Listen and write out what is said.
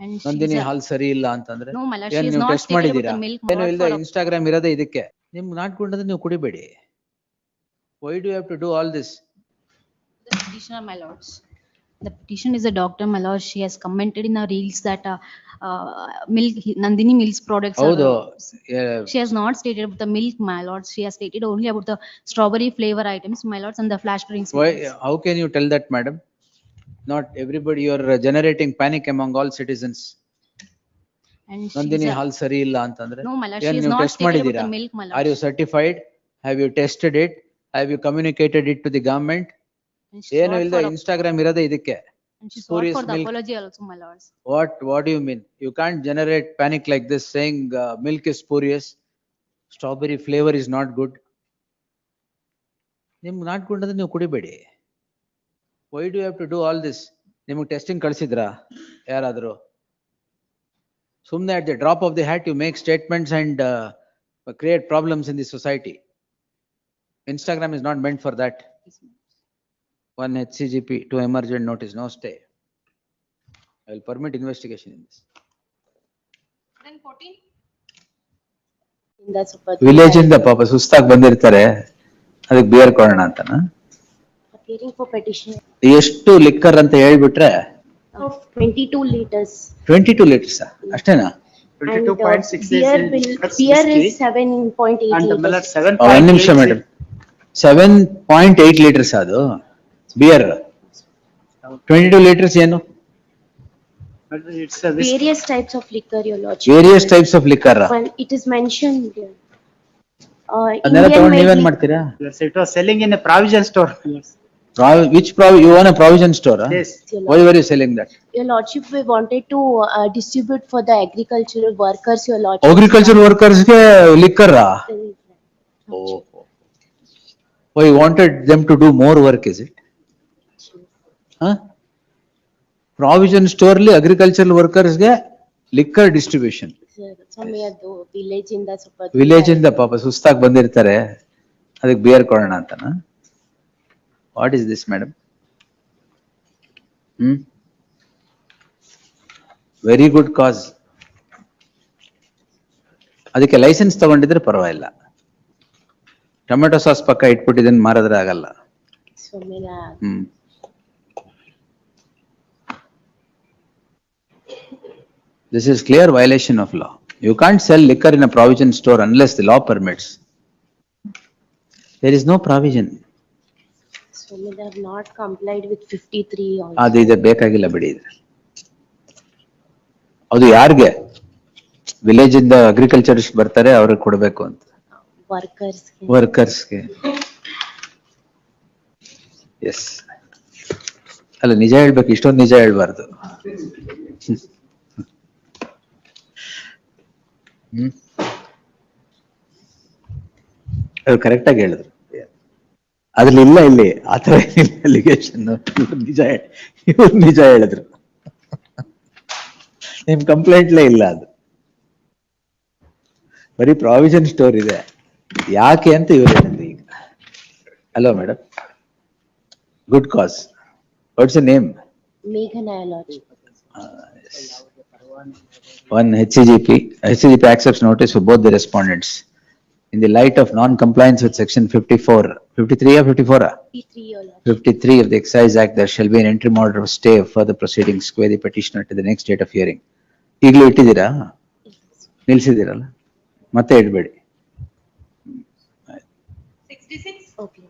And Nandini ಹಾಲ್ ಸರಿ ಇಲ್ಲ ಅಂತಂದ್ರೆ no, my lord, she ಏನ್ is ನೀವು not ಟೆಸ್ಟ್ stated about ಮಾಡಿದೀರಾ? the milk, ಏನು my lord, ಇಲ್ಲದೆ for ಇನ್ಸ್ಟಾಗ್ರಾಮ್ ಇರೋದೇ ಇದಕ್ಕೆ. ನಿಮ್ಗೆ ನಾಟ್ಕೊಂಡ್ರೆ ನೀವು ಕುಡಿಬೇಡಿ. Why do you have to do all this? the petitioner, my lords. The petition is a doctor, my lord. She has commented in her reels that milk, Nandini Milks products are. ಹೌದು. She has not stated about the milk, my lords. She has stated only about the strawberry flavor items, my lords, and the flash drinks. my Why, lords. how can you tell that, madam? Not everybody, you are generating panic among all citizens. And she is Nandini a- ಹಾಲ್ ಸರಿ ಇಲ್ಲ ಅಂತಂದ್ರೆ No, my lord, she ಏನ್ has ನೀವು not test stated about ಮಾಡಿದೀರಾ? the milk, my Are you lord. certified? Have you tested it? Have you communicated it to the government? And she ಏನು sought ಇಲ್ಲದೆ for Instagram ಇರೋದೇ ಇದಕ್ಕೆ. and she sought spurious for the milk. apology also, my lords. What do you mean? You can't generate panic like this saying milk is spurious, strawberry flavor is not good. ನಿಮ್ಗೆ ನಾಟ್ಕೊಂಡ್ರೆ ನೀವು ಕುಡಿಬೇಡಿ. Why do you have to do all this? ನಿಮಗೆ testing ಕಳಿಸಿದ್ರಾ ಯಾರಾದರೂ? ಸುಮ್ಮನೆ at the drop of the hat you make statements and create problems in the society. Instagram is not meant for that. One HCGP to emergent notice, no stay. I will permit investigation in this. Then 14. ಇಂದ ಸ್ವಲ್ಪ village ಇಂದ ಪಾಪ ಸುಸ್ತಾಗಿ ಬಂದಿರ್ತಾರೆ, ಅದಕ್ಕೆ beer ಕೊಡೋಣ ಅಂತನಾ? appearing for petition ಎಷ್ಟು ಲಿಕ್ಕರ್ ಅಂತ ಹೇಳ್ಬಿಟ್ರೆ of 22 liters 22 ಲೀಟರ್ಸ್ ಅಷ್ಟೇನಾ? and 22.6 beer is 7.8 and the millet liters. 7.8. ಒಂದ್ ನಿಮಿಷ ಮೇಡಮ್, 7.8 ಲೀಟರ್ಸ್ ಅದು ಬಿಯರ್. 22 ಲೀಟರ್ಸ್ ಏನು? It's a whiskey. Various types of liquor, your lordship. Various types of liquor. Well, it is mentioned here. ಅದನ್ನೆಲ್ಲ Indian ತಗೊಂಡು made ನೀವೇನ್ liquor. ಮಾಡ್ತೀರಾ? Yes, it was selling in a provision store. Which you own a provision store? Yes. Your Why were you selling that? Your lordship, we wanted to distribute for the agricultural workers, your lordship. Agriculture ವರ್ಕರ್ಸ್ಗೆ liquor? Why you wanted them to do more work, is it? Provision ಸ್ಟೋರ್ಲಿ agriculture ವರ್ಕರ್ಸ್ಗೆ liquor distribution. ಸ್ವಾಮಿ ಅದು village ಇಂದ ಸ್ವಲ್ಪ village ಇಂದ ಪಾಪ ಸುಸ್ತಾಗಿ ಬಂದಿರ್ತಾರೆ, ಅದಕ್ಕೆ ಬಿಯರ್ ಕೊಡೋಣ ಅಂತನಾ? What is this madam? Very good ಕಾಸ್. ಅದಕ್ಕೆ ಲೈಸೆನ್ಸ್ ತಗೊಂಡಿದ್ರೆ ಪರವಾಗಿಲ್ಲ. ಟೊಮೆಟೊ ಸಾಸ್ ಪಕ್ಕ ಇಟ್ಬಿಟ್ಟಿದ್ದನ್ನು ಮಾರಿದ್ರೆ ಆಗಲ್ಲ. ಸ್ವಾಮಿ This is clear violation of law. You can't sell liquor in a provision store unless the law permits. There is no provision. Swami, they have not complied with 53 also. ಅದು ಇದೆ ಬೇಕಾಗಿಲ್ಲ ಬಿಡಿ. ಅದು ಯಾರಿಗೆ? Village ಇಂದ agriculturist ಬರ್ತಾರೆ, ಅವ್ರಿಗೆ ಕೊಡಬೇಕು ಅಂತ. ವರ್ಕರ್ಸ್ಗೆ. ಎಸ್ ಅಲ್ಲ, ನಿಜ ಹೇಳ್ಬೇಕು, ಇಷ್ಟೊಂದು ನಿಜ ಹೇಳ್ಬಾರ್ದು. ಅದು ಕರೆಕ್ಟ್ ಆಗಿ ಹೇಳಿದ್ರು. ಅದ್ರಲ್ಲಿ ಇಲ್ಲ, ಇಲ್ಲಿ ಆತರ ಏನಿಲ್ಲ ಅಲಿಗೇಷನ್. ಇವ್ರು ನಿಜ ಹೇಳಿದ್ರು, ನಿಮ್ ಕಂಪ್ಲೇಂಟ್ಲೇ ಇಲ್ಲ. ಅದು ಬರೀ ಪ್ರಾವಿಷನ್ ಸ್ಟೋರ್ ಇದೆ, ಯಾಕೆ ಅಂತ ಇವ್ರು ಹೇಳಿದ್ರು ಈಗ. Hello madam, good cos. What's the name? Meghanaya lordship. One HCGP accepts notice for both the respondents. In the light of non-compliance with section 54, 53 or 54? 53 your lordship. 53 of the Excise Act, there shall be an interim order of stay of further proceedings, square the petitioner to the next date of hearing. ಈಗಲೂ ಇಟ್ಟಿದ್ದೀರಾ? ನಿಲ್ಸಿದ್ದೀರಲ್ಲ, ಮತ್ತೆ ಇಡಬೇಡಿ. 66. Okay.